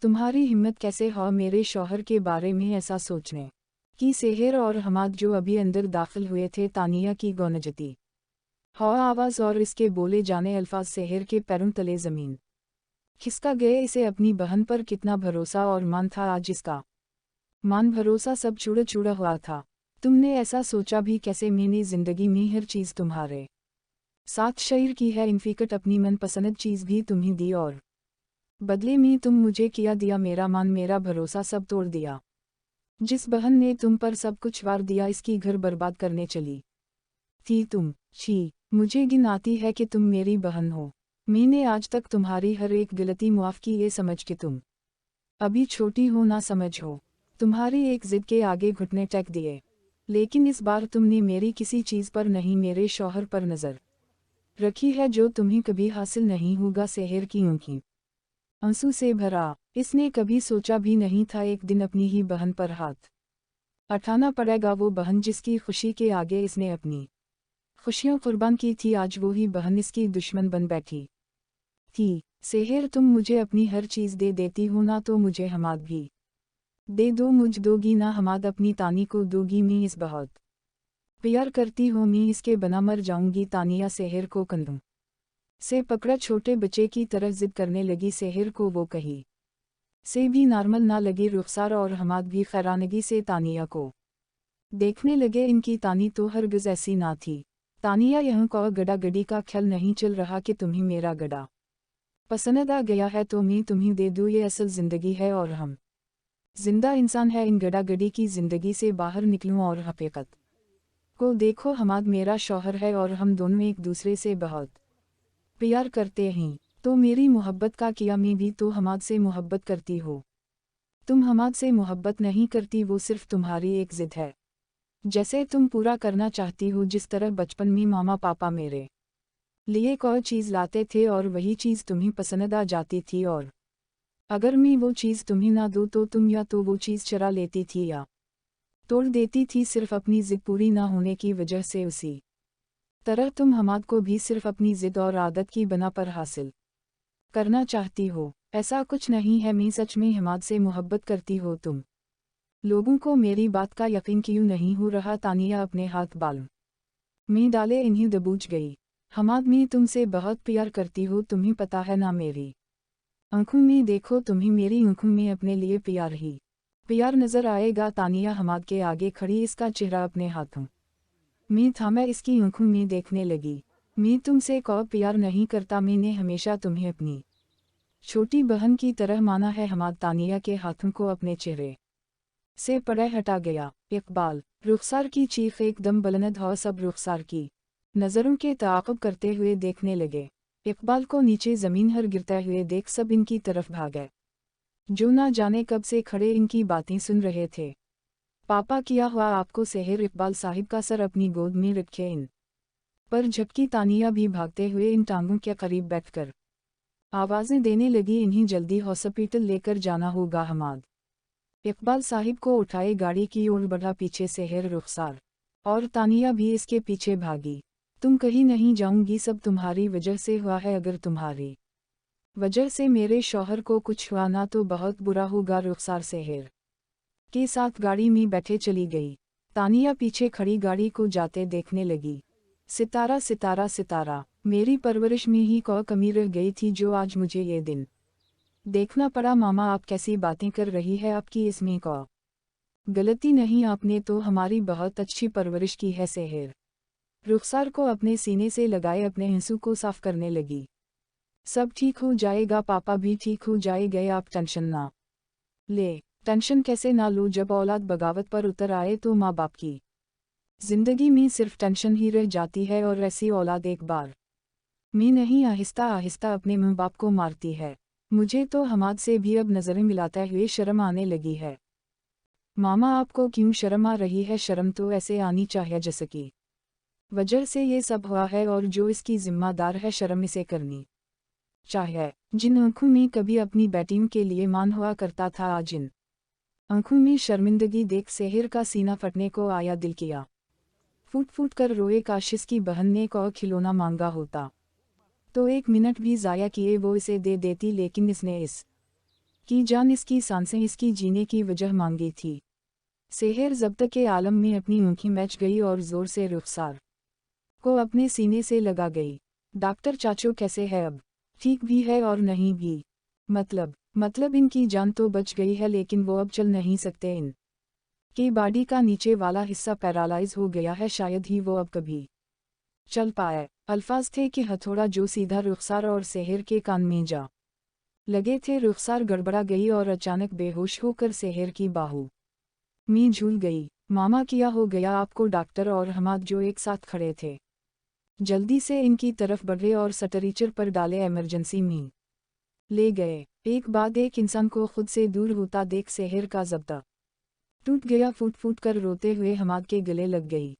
तुम्हारी हिम्मत कैसे हो मेरे शौहर के बारे में ऐसा सोचने की। सेहर और हमाद जो अभी अंदर दाखिल हुए थे, तानिया की गौनजती हो आवाज़ और इसके बोले जाने अल्फाज सेहर के पैरों तले ज़मीन खिसका गए। इसे अपनी बहन पर कितना भरोसा और मान था, आज इसका मान भरोसा सब चूड़ा चूड़ा हुआ था। तुमने ऐसा सोचा भी कैसे? मैंने ज़िंदगी में हर चीज़ तुम्हारे साथ शेयर की है, इनफिकट अपनी मनपसंद चीज़ भी तुम्हें दी और बदले में तुम मुझे किया दिया। मेरा मान मेरा भरोसा सब तोड़ दिया। जिस बहन ने तुम पर सब कुछ वार दिया, इसकी घर बर्बाद करने चली थी तुम। छी, मुझे गिन आती है कि तुम मेरी बहन हो। मैंने आज तक तुम्हारी हर एक गलती मुआफ़ की, ये समझ के तुम अभी छोटी हो ना समझ हो। तुम्हारी एक जिद के आगे घुटने टेक दिए, लेकिन इस बार तुमने मेरी किसी चीज़ पर नहीं, मेरे शौहर पर नज़र रखी है, जो तुम्हें कभी हासिल नहीं होगा। सेहर की आँखें आंसू से भरा। इसने कभी सोचा भी नहीं था एक दिन अपनी ही बहन पर हाथ उठाना पड़ेगा। वो बहन जिसकी खुशी के आगे इसने अपनी खुशियां कुर्बान की थी, आज वो ही बहन इसकी दुश्मन बन बैठी थी। सेहर, तुम मुझे अपनी हर चीज़ दे देती हो ना, तो मुझे हमाद भी दे दो। मुझ दोगी ना हमाद, अपनी तानी को दोगी। मैं इस बहुत प्यार करती हूँ, मैं इसके बना मर जाऊंगी। तानिया सेहर को कंधों से पकड़ा छोटे बच्चे की तरफ जिद करने लगी। सेहर को वो कही से भी नॉर्मल ना लगी। रुखसार और हमाद भी हैरानगी से तानिया को देखने लगे। इनकी तानी तो हरगिज़ ऐसी ना थी। तानिया, यहाँ को गड़ा गड़ी का ख्याल नहीं चल रहा कि तुम्हें मेरा गड़ा पसंद आ गया है तो मैं तुम्हें दे दूँ। ये असल ज़िंदगी है और हम जिंदा इंसान है। इन गड़ा गड़ी की ज़िंदगी से बाहर निकलूँ और हकीकत को देखो। हमाद मेरा शौहर है और हम दोनों एक दूसरे से बहुत प्यार करते हैं। तो मेरी मोहब्बत का किया, मैं भी तो हमाद से मोहब्बत करती हो। तुम हमाद से मोहब्बत नहीं करती, वो सिर्फ तुम्हारी एक जिद है, जैसे तुम पूरा करना चाहती हो। जिस तरह बचपन में मामा पापा मेरे लिए कोई चीज़ लाते थे और वही चीज़ तुम्हें पसंद आ जाती थी, और अगर मैं वो चीज़ तुम्हें ना दूँ तो तुम या तो वो चीज़ चुरा लेती थी या तोड़ देती थी, सिर्फ अपनी जिद पूरी ना होने की वजह से। उसी तरह तुम हमाद को भी सिर्फ अपनी जिद और आदत की बना पर हासिल करना चाहती हो। ऐसा कुछ नहीं है, मैं सच में हमाद से मोहब्बत करती हो। तुम लोगों को मेरी बात का यकीन क्यों नहीं हो रहा? तानिया अपने हाथ बालों में डाले इन्हीं दबूच गई। हमाद, मैं तुमसे बहुत प्यार करती हूँ, तुम्हें पता है ना। मेरी आंखों में देखो, तुम्हें मेरी आंखों में अपने लिए प्यार ही प्यार नजर आएगा। तानिया हमाद के आगे खड़ी, इसका चेहरा अपने हाथों में थामा, इसकी आंखों में देखने लगी। मैं तुमसे कोई प्यार नहीं करता, मैंने हमेशा तुम्हें अपनी छोटी बहन की तरह माना है। हमाद तानिया के हाथों को अपने चेहरे से परे हटा गया। इकबाल, रुखसार की चीख एकदम बुलंद हो। सब रुखसार की नज़रों के ताक़ुब करते हुए देखने लगे। इकबाल को नीचे ज़मीन हर गिरते हुए देख सब इनकी तरफ भागे, जो ना जाने कब से खड़े इनकी बातें सुन रहे थे। पापा, क्या हुआ आपको? सेहर इकबाल साहिब का सर अपनी गोद में रखे इन पर झपकी। तानिया भी भागते हुए इन टांगों के करीब बैठकर आवाज़ें देने लगी, इन्हीं जल्दी हॉस्पिटल लेकर जाना होगा। हमाद इकबाल साहिब को उठाए गाड़ी की ओर बढ़ा। पीछे सेहर, रुखसार और तानिया भी इसके पीछे भागी। तुम कहीं नहीं जाऊंगी, सब तुम्हारी वजह से हुआ है। अगर तुम्हारी वजह से मेरे शौहर को कुछ हुआ ना तो बहुत बुरा होगा। रुखसार सेहर के साथ गाड़ी में बैठे चली गई। तानिया पीछे खड़ी गाड़ी को जाते देखने लगी। सितारा सितारा सितारा, मेरी परवरिश में ही कोई कमी रह गई थी जो आज मुझे ये दिन देखना पड़ा। मामा, आप कैसी बातें कर रही है? आपकी इसमें कोई गलती नहीं, आपने तो हमारी बहुत अच्छी परवरिश की है। सेहर रुखसार को अपने सीने से लगाए अपने आंसू को साफ करने लगी। सब ठीक हो जाएगा, पापा भी ठीक हो जाएंगे, आप टेंशन ना ले। टेंशन कैसे ना लो? जब औलाद बगावत पर उतर आए तो माँ बाप की जिंदगी में सिर्फ टेंशन ही रह जाती है, और ऐसी औलाद एक बार में नहीं, आहिस्ता आहिस्ता अपने माँ बाप को मारती है। मुझे तो हमाद से भी अब नज़रें मिलाते हुए शर्म आने लगी है। मामा, आपको क्यों शर्म आ रही है? शर्म तो ऐसे आनी चाहिए जिसकी वजह से ये सब हुआ है और जो इसकी जिम्मेदार है। शर्म इसे करनी चाहिए। जिन आंखों में कभी अपनी बेटियों के लिए मान हुआ करता था, आज इन आंखों में शर्मिंदगी देख सेहर का सीना फटने को आया। दिल किया फूट फूट कर रोए। काश इसकी बहन ने को खिलौना मांगा होता तो एक मिनट भी ज़ाया किए वो इसे दे देती, लेकिन इसने इस की जान, इसकी सांसें, इसकी जीने की वजह मांगी थी। सेहर ज़ब्त के आलम में अपनी आँखें मैच गई और ज़ोर से रुखसार को अपने सीने से लगा गई। डॉक्टर चाचू कैसे है अब? ठीक भी है और नहीं भी। मतलब इनकी जान तो बच गई है, लेकिन वो अब चल नहीं सकते। इन की बॉडी का नीचे वाला हिस्सा पैरालाइज हो गया है, शायद ही वो अब कभी चल पाए। अल्फाज थे कि हथौड़ा जो सीधा रुखसार और सेहर के कान में जा लगे थे। रुखसार गड़बड़ा गई और अचानक बेहोश होकर सेहर की बाहू में झूल गई। मामा, क्या हो गया आपको? डॉक्टर और हमाद जो एक साथ खड़े थे जल्दी से इनकी तरफ बढ़े और स्ट्रेचर पर डाले इमरजेंसी में ले गए। एक बाद एक इंसान को खुद से दूर होता देख सेहर का ज़ब्ता टूट गया। फूट फूट कर रोते हुए हमाद के गले लग गई।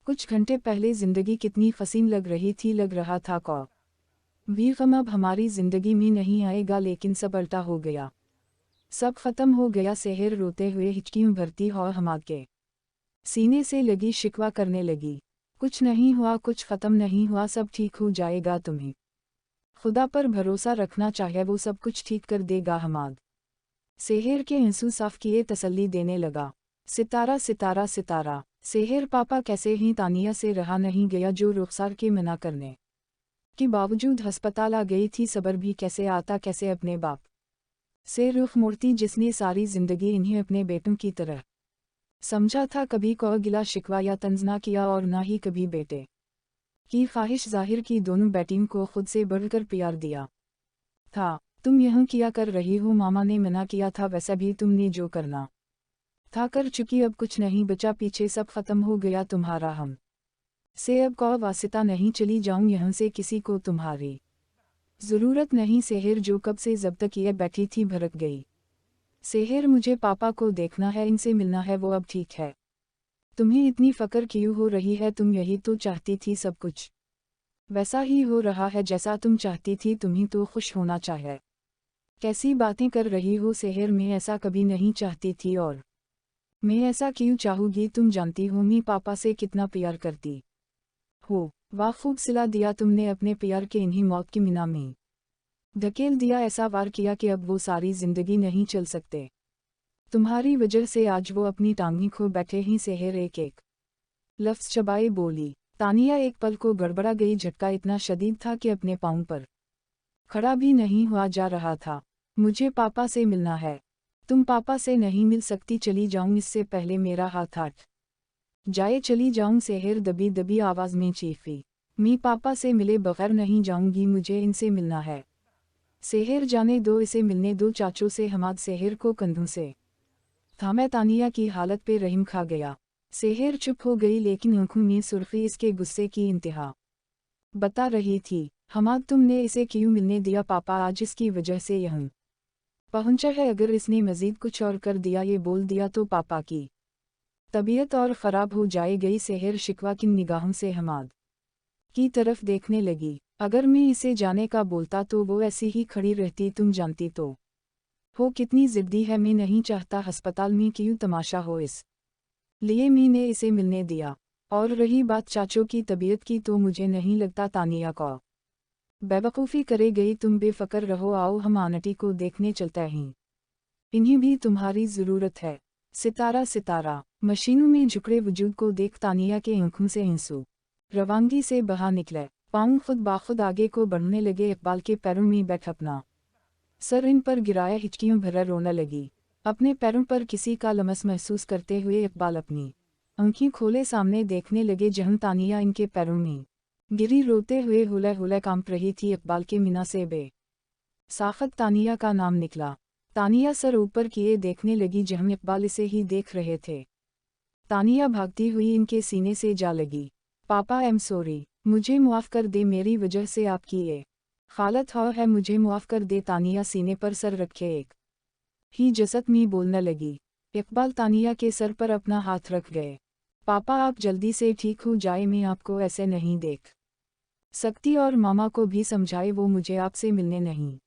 कुछ घंटे पहले जिंदगी कितनी हसीन लग रही थी, लग रहा था भी गम अब हमारी जिंदगी में नहीं आएगा, लेकिन सब उल्टा हो गया, सब खत्म हो गया। सेहर रोते हुए हिचकियों भरती और हमाद के सीने से लगी शिकवा करने लगी। कुछ नहीं हुआ, कुछ खत्म नहीं हुआ, सब ठीक हो जाएगा, तुम्हें खुदा पर भरोसा रखना चाहिए, वो सब कुछ ठीक कर देगा। हमाद सेहर के आंसू साफ किए तसल्ली देने लगा। सितारा सितारा सितारा। सेहर पापा कैसे ही? तानिया से रहा नहीं गया, जो रुखसार के मना करने के बावजूद अस्पताल आ गई थी। सब्र भी कैसे आता, कैसे अपने बाप से रुख मोड़ती, जिसने सारी जिंदगी इन्हें अपने बेटों की तरह समझा था। कभी कोई गिला शिकवा या तंज ना किया और ना ही कभी बेटे की ख्वाहिश जाहिर की। दोनों बेटियों को खुद से बढ़कर प्यार दिया था। तुम यह क्या कर रही हो? मामा ने मना किया था, वैसे भी तुमने जो करना था कर चुकी, अब कुछ नहीं बचा पीछे, सब खत्म हो गया तुम्हारा। हम से अब कोई वास्ता नहीं, चली जाऊं यहाँ से, किसी को तुम्हारी ज़रूरत नहीं। सेहर जो कब से जब्त किए बैठी थी भड़क गई। सेहर, मुझे पापा को देखना है, इनसे मिलना है, वो अब ठीक है। तुम्हें इतनी फ़िक्र क्यों हो रही है? तुम यही तो चाहती थी, सब कुछ वैसा ही हो रहा है जैसा तुम चाहती थी। तुम्हें तो खुश होना चाहिए। कैसी बातें कर रही हो सेहर? मैं ऐसा कभी नहीं चाहती थी, और मैं ऐसा क्यों चाहूँगी? तुम जानती हो मैं पापा से कितना प्यार करती हो। वाह, खूब सिला दिया तुमने अपने प्यार के, इन्हीं मौत की मीना में धकेल दिया। ऐसा वार किया कि अब वो सारी जिंदगी नहीं चल सकते। तुम्हारी वजह से आज वो अपनी टांगें खो बैठे ही। सेहर एक एक लफ्ज़ चबाए बोली। तानिया एक पल को गड़बड़ा गई। झटका इतना शदीद था कि अपने पाँव पर खड़ा भी नहीं हुआ जा रहा था। मुझे पापा से मिलना है। तुम पापा से नहीं मिल सकती, चली जाऊं इससे पहले मेरा हाथ हट जाए, चली जाऊं। सेहर दबी दबी आवाज़ में चीखी। मैं पापा से मिले बगैर नहीं जाऊंगी, मुझे इनसे मिलना है। सेहर, जाने दो, इसे मिलने दो चाचू से। हमाद सेहर को कंधों से थामे। तानिया की हालत पे रहीम खा गया। सेहर चुप हो गई, लेकिन आंखों में सुर्खी इसके गुस्से की इंतहा बता रही थी। हमाद, तुमने इसे क्यों मिलने दिया? पापा आज इसकी वजह से यहाँ पहुंचा है। अगर इसने मजीद कुछ और कर दिया, ये बोल दिया, तो पापा की तबीयत और ख़राब हो जाएगी। सेहर शिकवा की निगाहों से हमाद की तरफ देखने लगी। अगर मैं इसे जाने का बोलता तो वो ऐसी ही खड़ी रहती, तुम जानती तो हो कितनी ज़िद्दी है। मैं नहीं चाहता अस्पताल में क्यों तमाशा हो, इस लिए मैंने इसे मिलने दिया। और रही बात चाचू की तबीयत की, तो मुझे नहीं लगता तानिया को बेवकूफ़ी करे गई। तुम बेफ़िक्र रहो, आओ हम आंटी को देखने चलते हैं, इन्हें भी तुम्हारी ज़रूरत है। सितारा सितारा। मशीनों में झुकड़े वजूद को देख तानिया के आंखों से आंसू रवानगी से बहा निकले। पाँव खुद बाखुद आगे को बढ़ने लगे। इकबाल के पैरों में बैठ अपना सर इन पर गिराया, हिचकियों भरा रोने लगी। अपने पैरों पर किसी का लमस महसूस करते हुए इकबाल अपनी आँखें खोले सामने देखने लगे, जहाँ तानिया इनके पैरों में गिरी रोते हुए हुले हुले कांप रही थी। इकबाल के मीना से बे साखत तानिया का नाम निकला। तानिया सर ऊपर किए देखने लगी, जहाँ इकबाल इसे ही देख रहे थे। तानिया भागती हुई इनके सीने से जा लगी। पापा, आई एम सॉरी, मुझे मुआफ़ कर दे, मेरी वजह से आपकी ये हालत है, मुझे मुआफ़ कर दे। तानिया सीने पर सर रखे एक ही जसत में बोलने लगी। इकबाल तानिया के सर पर अपना हाथ रख गए। पापा, आप जल्दी से ठीक हो जाए, मैं आपको ऐसे नहीं देख सकती, और मामा को भी समझाए, वो मुझे आपसे मिलने नहीं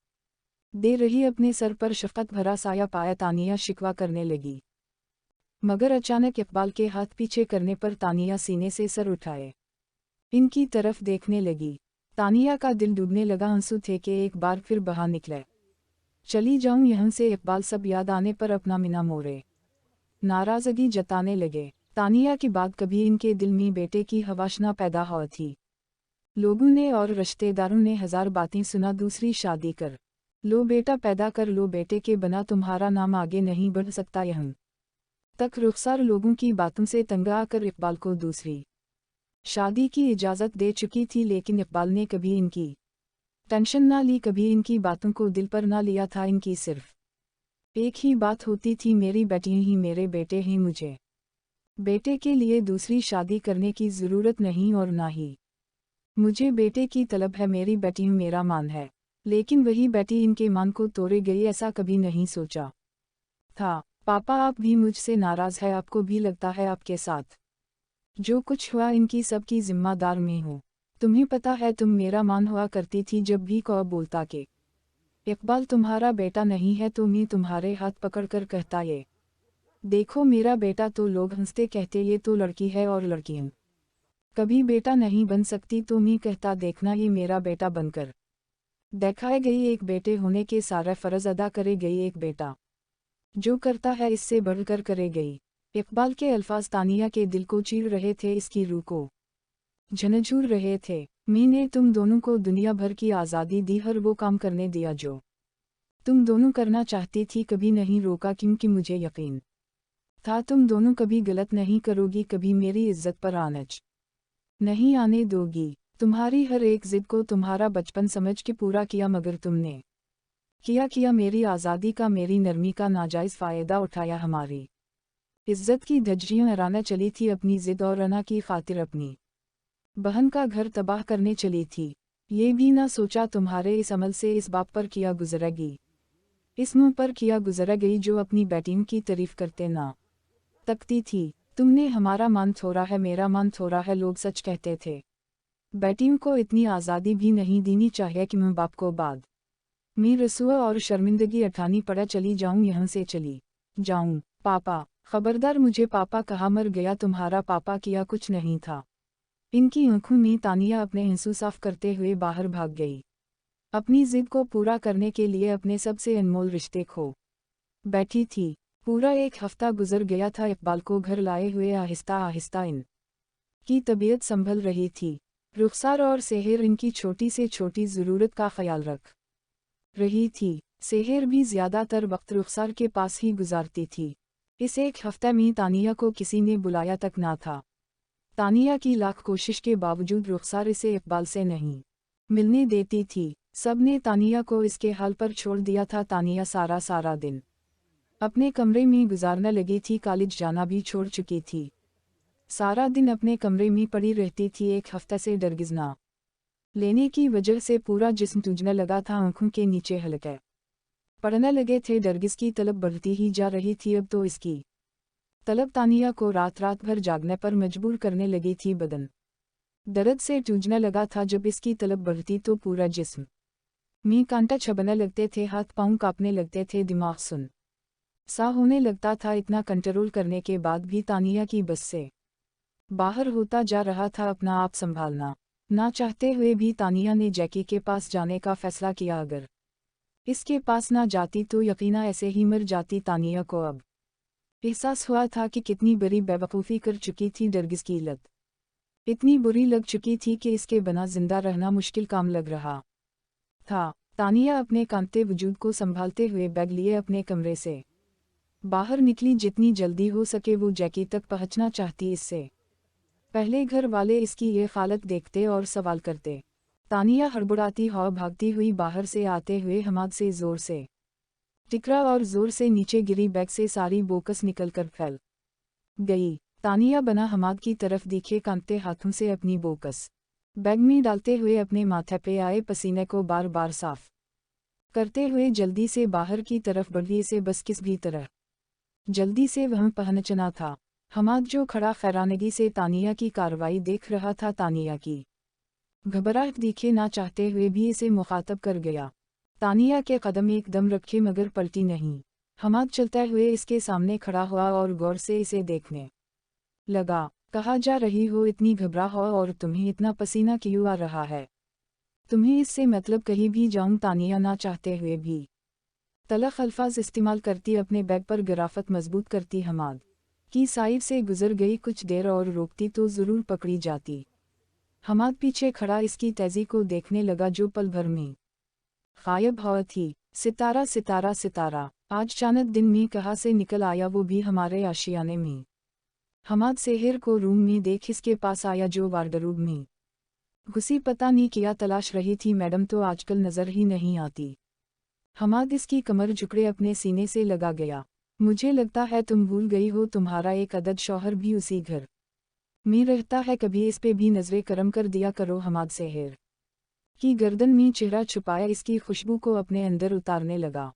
दे रही। अपने सर पर शफ़क़त भरा साया पाया तानिया शिकवा करने लगी, मगर अचानक इकबाल के हाथ पीछे करने पर तानिया सीने से सर उठाए इनकी तरफ देखने लगी। तानिया का दिल डूबने लगा। आंसू थे कि एक बार फिर बहा निकले। चली जाऊं यहाँ से। इकबाल सब याद आने पर अपना मिना मोड़े नाराज़गी जताने लगे। तानिया की बात कभी इनके दिल में बेटे की हवाशना पैदा हुई थी। लोगों ने और रिश्तेदारों ने हजार बातें सुना, दूसरी शादी कर लो बेटा, पैदा कर लो, बेटे के बिना तुम्हारा नाम आगे नहीं बढ़ सकता। यहाँ तक रुखसार लोगों की बातों से तंग आकर इकबाल को दूसरी शादी की इजाज़त दे चुकी थी, लेकिन इकबाल ने कभी इनकी टेंशन ना ली, कभी इनकी बातों को दिल पर ना लिया था। इनकी सिर्फ एक ही बात होती थी, मेरी बेटी ही मेरे बेटे हैं, मुझे बेटे के लिए दूसरी शादी करने की ज़रूरत नहीं और ना ही मुझे बेटे की तलब है। मेरी बेटी मेरा मान है। लेकिन वही बेटी इनके मान को तोड़े गई, ऐसा कभी नहीं सोचा था। पापा आप भी मुझसे नाराज़ है, आपको भी लगता है आपके साथ जो कुछ हुआ इनकी सबकी जिम्मेदार मैं हूँ। तुम्हें पता है तुम मेरा मान हुआ करती थी, जब भी कोई बोलता कि इकबाल तुम्हारा बेटा नहीं है तो मैं तुम्हारे हाथ पकड़कर कहता ये देखो मेरा बेटा, तो लोग हंसते कहते ये तो लड़की है और लड़कियां कभी बेटा नहीं बन सकती, तो मैं कहता देखना ये मेरा बेटा बनकर दिखाए गई। एक बेटे होने के सारे फ़र्ज अदा करे गई, एक बेटा जो करता है इससे बढ़कर करे गई। इकबाल के अल्फाज तानिया के दिल को चीर रहे थे, इसकी रूह को झंझोर रहे थे। मैंने तुम दोनों को दुनिया भर की आज़ादी दी, हर वो काम करने दिया जो तुम दोनों करना चाहती थी, कभी नहीं रोका, क्योंकि मुझे यकीन था तुम दोनों कभी गलत नहीं करोगी, कभी मेरी इज्जत पर आनच नहीं आने दोगी। तुम्हारी हर एक जिद को तुम्हारा बचपन समझ के पूरा किया, मगर तुमने किया मेरी आज़ादी का, मेरी नरमी का नाजायज़ फ़ायदा उठाया। हमारी इज्जत की धज्जियां उड़ाने चली थी, अपनी जिद और अना की खातिर अपनी बहन का घर तबाह करने चली थी। ये भी ना सोचा तुम्हारे इस अमल से इस बाप पर किया गुजरेगी, इस मुंह पर किया गुजर गई जो अपनी बेटियों की तारीफ करते ना तकती थी। तुमने हमारा मान थोड़ा है, मेरा मान थोड़ा है, लोग सच कहते थे। बेटियों को इतनी आज़ादी भी नहीं देनी चाहिए कि मैं बाप को बाद में रसूआ और शर्मिंदगी उठानी पड़ा। चली जाऊं यहाँ से, चली जाऊं। पापा खबरदार, मुझे पापा कहा, मर गया तुम्हारा पापा, किया कुछ नहीं था। इनकी आंखों में तानिया अपने आंसू साफ करते हुए बाहर भाग गई। अपनी जिद को पूरा करने के लिए अपने सबसे अनमोल रिश्ते खो बैठी थी। पूरा एक हफ्ता गुजर गया था इकबाल को घर लाए हुए। आहिस्ता आहिस्ता इन की तबीयत संभल रही थी। रुखसार और सेहर इनकी छोटी से छोटी ज़रूरत का ख्याल रख रही थी। सेहर भी ज़्यादातर वक्त रुखसार के पास ही गुजारती थी। इस एक हफ्ते में तानिया को किसी ने बुलाया तक ना था। तानिया की लाख कोशिश के बावजूद रुखसार इसे इकबाल से नहीं मिलने देती थी। सब ने तानिया को इसके हाल पर छोड़ दिया था। तानिया सारा दिन अपने कमरे में गुजारने लगी थी, कॉलेज जाना भी छोड़ चुकी थी। सारा दिन अपने कमरे में पड़ी रहती थी। एक हफ्ते से डरगिजना लेने की वजह से पूरा जिस्म सूजने लगा था, आंखों के नीचे हलके पड़ने लगे थे। डरगिस की तलब बढ़ती ही जा रही थी। अब तो इसकी तलब तानिया को रात भर जागने पर मजबूर करने लगी थी। बदन दर्द से टूटने लगा था। जब इसकी तलब बढ़ती तो पूरा जिस्म में कांटा छबने लगते थे, हाथ पांव कांपने लगते थे, दिमाग सुन सा होने लगता था। इतना कंट्रोल करने के बाद भी तानिया की बस से बाहर होता जा रहा था अपना आप संभालना। ना चाहते हुए भी तानिया ने जैकी के पास जाने का फैसला किया। अगर इसके पास ना जाती तो यकीना ऐसे ही मर जाती। तानिया को अब एहसास हुआ था कि कितनी बड़ी बेवकूफ़ी कर चुकी थी। डरगिस की लत इतनी बुरी लग चुकी थी कि इसके बिना जिंदा रहना मुश्किल काम लग रहा था। तानिया अपने कांपते वजूद को संभालते हुए बैग लिए अपने कमरे से बाहर निकली। जितनी जल्दी हो सके वो जैकी तक पहुंचना चाहती। इससे पहले घर वाले इसकी ये हालत देखते और सवाल करते। तानिया हड़बड़ाती हुई भागती हुई बाहर से आते हुए हमाद से जोर से टिकरा और जोर से नीचे गिरी। बैग से सारी बोकस निकलकर फैल गई। तानिया बना हमाद की तरफ दिखे, कांपते हाथों से अपनी बोकस बैग में डालते हुए अपने माथे पे आए पसीने को बार बार साफ करते हुए जल्दी से बाहर की तरफ बढ़ी। से बस किस भी तरह जल्दी से वह पहुंचना था। हमाद जो खड़ा हैरानगी से तानिया की कार्रवाई देख रहा था, तानिया की घबराहट दिखे ना चाहते हुए भी इसे मुखातब कर गया। तानिया के कदम एकदम रखे मगर पलटी नहीं। हमाद चलते हुए इसके सामने खड़ा हुआ और गौर से इसे देखने लगा। कहा जा रही हो इतनी घबरा हो और तुम्हें इतना पसीना क्यों आ रहा है? तुम्हें इससे मतलब कहीं भी जाऊं? तानिया ना चाहते हुए भी तलख अल्फाज इस्तेमाल करती अपने बैग पर गिराफत मजबूत करती हमाद की साइड से गुजर गई, कुछ देर और रोकती तो ज़रूर पकड़ी जाती। हमाद पीछे खड़ा इसकी तेज़ी को देखने लगा जो पल भर में गायब हुआ थी। सितारा सितारा सितारा, आज चांद दिन में कहाँ से निकल आया, वो भी हमारे आशियाने में। हमाद सेहर को रूम में देख इसके पास आया जो वार्डरोब में घुसी, पता नहीं क्या तलाश रही थी मैडम तो आजकल नज़र ही नहीं आती। हमाद इसकी कमर झुकड़े अपने सीने से लगा गया। मुझे लगता है तुम भूल गई हो, तुम्हारा एक अदद शौहर भी उसी घर में रहता है, कभी इस पे भी नजरें करम कर दिया करो। हमाद सेहर की गर्दन में चेहरा छुपाया इसकी खुशबू को अपने अंदर उतारने लगा।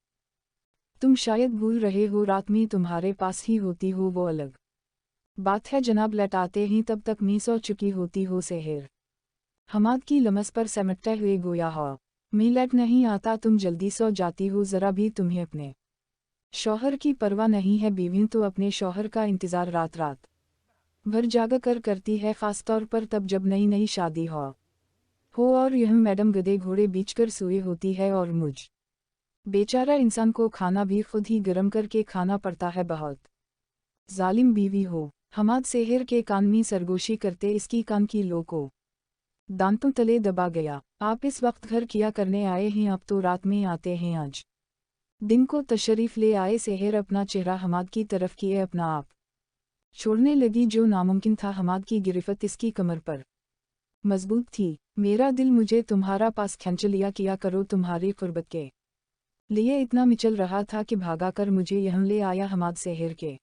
तुम शायद भूल रहे हो, रात में तुम्हारे पास ही होती हो, वो अलग बात है जनाब, लौटाते ही तब तक मैं सो चुकी होती हो। सेहर हमाद की लमस पर सिमटते हुए गोया हो, मैं लेट नहीं आता, तुम जल्दी सो जाती हो, ज़रा भी तुम्हें अपने शौहर की परवाह नहीं है। बीवी तो अपने शौहर का इंतज़ार रात रात भर जागा कर करती है, ख़ास तौर पर तब जब नई नई शादी हो और यह मैडम गधे घोड़े बीच कर सोए होती है और मुझ बेचारा इंसान को खाना भी खुद ही गर्म करके खाना पड़ता है। बहुत जालिम बीवी हो। हमाद सेहर के कान में सरगोशी करते इसकी कान की लो को दांतों तले दबा गया। आप इस वक्त घर किया करने आए हैं, अब तो रात में आते हैं, आज दिन को तशरीफ ले आए। सेहर अपना चेहरा हमाद की तरफ किए अपना आप छोड़ने लगी, जो नामुमकिन था। हमाद की गिरफ्त इसकी कमर पर मजबूत थी। मेरा दिल मुझे तुम्हारा पास खींच लिया किया करो, तुम्हारी कुर्बत के लिए इतना मिचल रहा था कि भागा कर मुझे यहाँ ले आया। हमाद सेहर के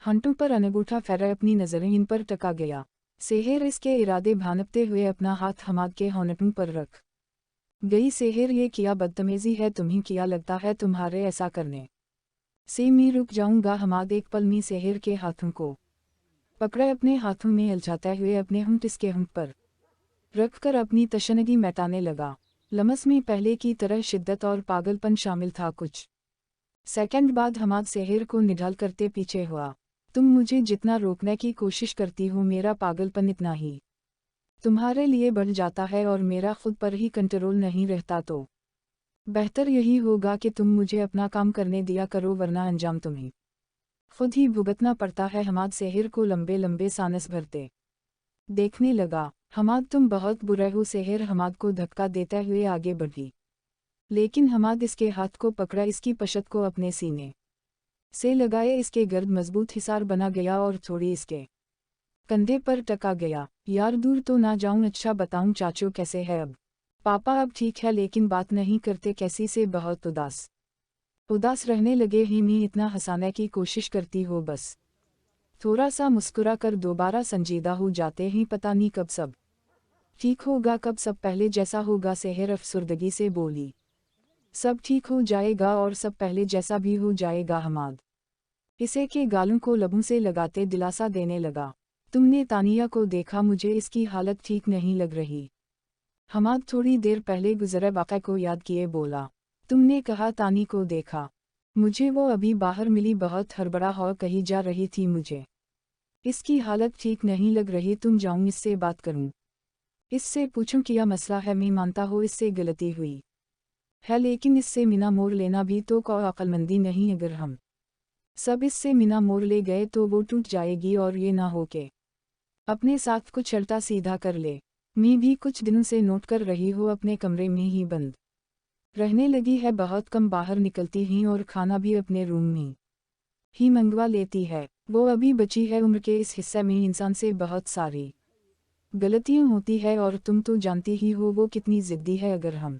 हंटों पर अनगूठा फेरा अपनी नजरें इन पर टका गया। सेहर इसके इरादे भानपते हुए अपना हाथ हमाद के होंठों पर रख गई। सेहर, ये क्या बदतमीजी है, तुम्हें क्या लगता है तुम्हारे ऐसा करने से मैं रुक जाऊंगा? हमाद एक पल में सेहर के हाथों को पकड़े अपने हाथों में उलझाते हुए अपने होंठ इसके होंठ पर रखकर अपनी तशनगी मिटाने लगा। लमस में पहले की तरह शिद्दत और पागलपन शामिल था। कुछ सेकंड बाद हमाद सेहर को निढाल करते पीछे हुआ। तुम मुझे जितना रोकने की कोशिश करती हो, मेरा पागलपन इतना ही तुम्हारे लिए बढ़ जाता है और मेरा खुद पर ही कंट्रोल नहीं रहता। तो बेहतर यही होगा कि तुम मुझे अपना काम करने दिया करो, वरना अंजाम तुम्हें खुद ही भुगतना पड़ता है। हमाद सेहर को लंबे लंबे सांस भरते देखने लगा। हमाद, तुम बहुत बुरे हो। सेहर हमाद को धक्का देते हुए आगे बढ़ी, लेकिन हमाद इसके हाथ को पकड़ा, इसकी पशत को अपने सीने से लगाए, इसके गर्द मजबूत हिसार बना गया और थोड़ी इसके कंधे पर टका गया। यार दूर तो ना जाऊं, अच्छा बताऊं चाचू कैसे है अब? पापा अब ठीक है, लेकिन बात नहीं करते, कैसी से बहुत उदास रहने लगे ही। मैं इतना हंसाने की कोशिश करती हो, बस थोड़ा सा मुस्कुरा कर दोबारा संजीदा हो जाते हैं, पता नहीं कब सब ठीक होगा, कब सब पहले जैसा होगा। सेहर अफसुर्दगी से बोली, सब ठीक हो जाएगा और सब पहले जैसा भी हो जाएगा। हमाद इसे के गालों को लबों से लगाते दिलासा देने लगा। तुमने तानिया को देखा? मुझे इसकी हालत ठीक नहीं लग रही। हमाद थोड़ी देर पहले गुजरे वाक़े को याद किए बोला, तुमने कहा तानी को देखा? मुझे वो अभी बाहर मिली, बहुत हड़बड़ा हो कही जा रही थी, मुझे इसकी हालत ठीक नहीं लग रही। तुम जाऊं इससे बात करूं, इससे पूछूं क्या मसला है? मैं मानता हूँ इससे गलती हुई है, लेकिन इससे मिना मोड़ लेना भी तो कोई अक्लमंदी नहीं। अगर हम सब इससे मिना मोड़ ले गए तो वो टूट जाएगी, और ये ना हो के अपने साथ कुछ उल्टा सीधा कर ले। मैं भी कुछ दिनों से नोट कर रही हूँ, अपने कमरे में ही बंद रहने लगी है, बहुत कम बाहर निकलती ही, और खाना भी अपने रूम में ही मंगवा लेती है। वो अभी बची है, उम्र के इस हिस्से में इंसान से बहुत सारी गलतियाँ होती है, और तुम तो जानती ही हो वो कितनी ज़िद्दी है। अगर हम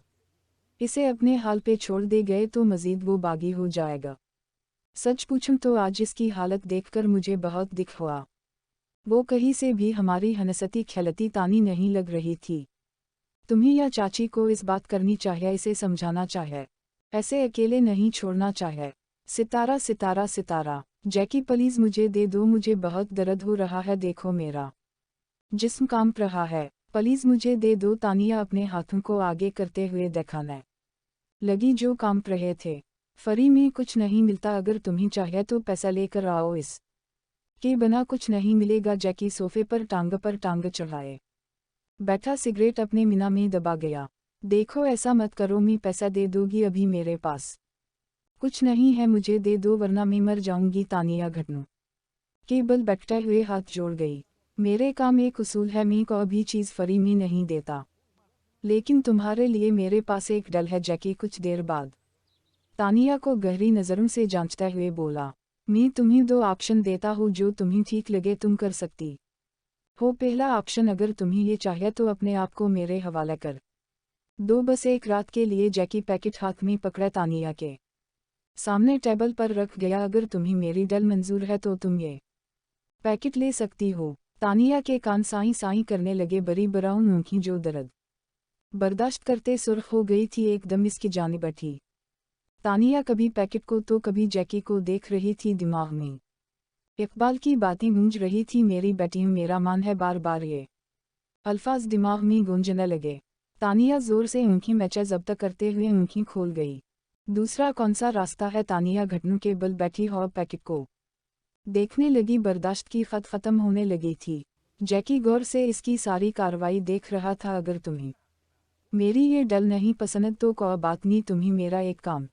इसे अपने हाल पे छोड़ दे गए तो मज़ीद वो बागी हो जाएगा। सच पूछूं तो आज इसकी हालत देखकर मुझे बहुत दुख हुआ। वो कहीं से भी हमारी हनसती खिलती तानी नहीं लग रही थी। तुम्हें या चाची को इस बात करनी चाहिए, इसे समझाना चाहिए, ऐसे अकेले नहीं छोड़ना चाहिए। सितारा सितारा सितारा, जैकी प्लीज़ मुझे दे दो, मुझे बहुत दर्द हो रहा है, देखो मेरा जिस्म कांप रहा है, प्लीज़ मुझे दे दो। तानिया अपने हाथों को आगे करते हुए दिखाने लगी जो कांप रहे थे। फ्री में कुछ नहीं मिलता, अगर तुम्हें चाहिए तो पैसा लेकर आओ, इस के बिना कुछ नहीं मिलेगा। जैकी सोफे पर टांग चढ़ाए बैठा सिगरेट अपने मीना में दबा गया। देखो ऐसा मत करो, मैं पैसा दे दूंगी, अभी मेरे पास कुछ नहीं है, मुझे दे दो वरना मैं मर जाऊंगी। तानिया घुटनों के बल बैठते हुए हाथ जोड़ गई। मेरे काम एक उसूल है, मैं को अभी चीज़ फ्री में नहीं देता, लेकिन तुम्हारे लिए मेरे पास एक डल है। जैकी कुछ देर बाद तानिया को गहरी नज़रों से जांचते हुए बोला, मैं तुम्हें दो ऑप्शन देता हूँ, जो तुम्हें ठीक लगे तुम कर सकती हो। पहला ऑप्शन, अगर तुम्हें ये चाहिए तो अपने आप को मेरे हवाले कर दो, बस एक रात के लिए। जैकी पैकेट हाथ में पकड़े तानिया के सामने टेबल पर रख गया। अगर तुम्हें मेरी डल मंजूर है तो तुम ये पैकेट ले सकती हो। तानिया के कान साई साई करने लगे, बड़ी ब्राउन आंखें जो दर्द बर्दाश्त करते सुर्ख हो गई थी, एकदम इसकी जानिब बैठी। तानिया कभी पैकेट को तो कभी जैकी को देख रही थी। दिमाग में इकबाल की बातें गूंज रही थी, मेरी बेटी मेरा मान है। बार बार ये अल्फाज दिमाग में गूंजने लगे। तानिया जोर से आंखें मैचे जब्त करते हुए आंखें खोल गई। दूसरा कौन सा रास्ता है? तानिया घुटनों के बल बैठी और पैकेट को देखने लगी। बर्दाश्त की खत खत्म होने लगी थी। जैकी गौर से इसकी सारी कार्रवाई देख रहा था। अगर तुम्हें मेरी ये डल नहीं पसंद तो कोई बात नहीं, तुम्हें मेरा एक काम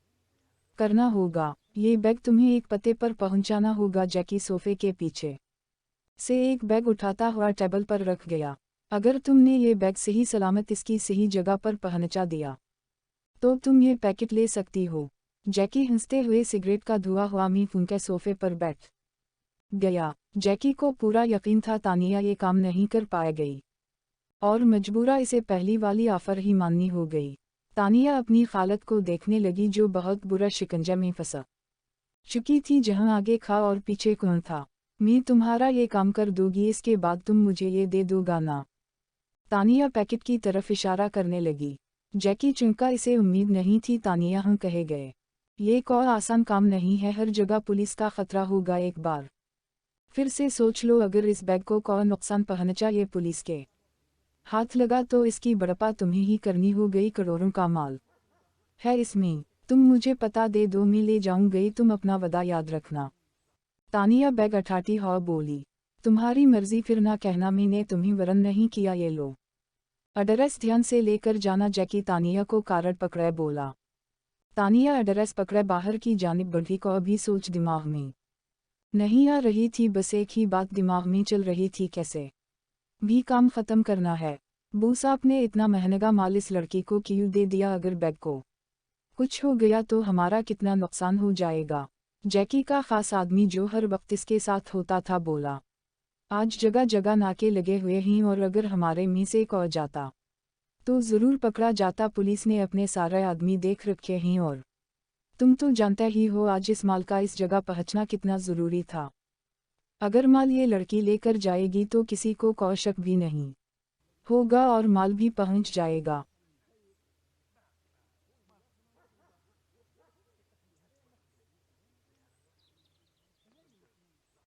करना होगा। ये बैग तुम्हें एक पते पर पहुंचाना होगा। जैकी सोफे के पीछे से एक बैग उठाता हुआ टेबल पर रख गया। अगर तुमने ये बैग सही सलामत इसकी सही जगह पर पहुंचा दिया तो तुम ये पैकेट ले सकती हो। जैकी हंसते हुए सिगरेट का धुआं हुआ मुंह फूंके सोफे पर बैठ गया। जैकी को पूरा यकीन था तानिया ये काम नहीं कर पाएगी और मजबूरा इसे पहली वाली ऑफर ही माननी हो गई। तानिया अपनी हालत को देखने लगी, जो बहुत बुरा शिकंजा में फंसा चुकी थी, जहां आगे खा और पीछे कौन था। मैं तुम्हारा ये काम कर दूंगी, इसके बाद तुम मुझे ये दे दोगा ना? तानिया पैकेट की तरफ इशारा करने लगी। जैकी चौंका, इसे उम्मीद नहीं थी तानिया हाँ कहे गए। ये कोई आसान काम नहीं है, हर जगह पुलिस का खतरा होगा। एक बार फिर से सोच लो, अगर इस बैग को कोई नुकसान पहुंचा ये पुलिस के हाथ लगा तो इसकी भरपाई तुम्हें ही करनी हो गई। करोड़ों का माल है इसमें, तुम मुझे पता दे दो, मैं ले जाऊंगी, तुम अपना वादा याद रखना। तानिया बैग उठाती हुआ बोली, तुम्हारी मर्जी, फिर ना कहना मैंने तुम्हें वरन नहीं किया। ये लो एड्रेस ध्यान से लेकर जाना। जैकी तानिया को कार्ड पकड़े बोला। तानिया एड्रेस पकड़े बाहर की जानिब बढ़ी। को अभी सोच दिमाग में नहीं आ रही थी, बस एक ही बात दिमाग में चल रही थी, कैसे भी काम खत्म करना है। बॉस आपने इतना महंगा माल इस लड़की को क्यों दे दिया? अगर बैग को कुछ हो गया तो हमारा कितना नुकसान हो जाएगा। जैकी का खास आदमी जो हर वक्त इसके साथ होता था बोला, आज जगह जगह नाके लगे हुए हैं और अगर हमारे मुंह से कोई जाता तो ज़रूर पकड़ा जाता। पुलिस ने अपने सारे आदमी देख रखे हैं और तुम तो जानते ही हो आज इस माल का इस जगह पहुंचना कितना ज़रूरी था। अगर माल ये लड़की लेकर जाएगी तो किसी को कोई शक भी नहीं होगा और माल भी पहुंच जाएगा।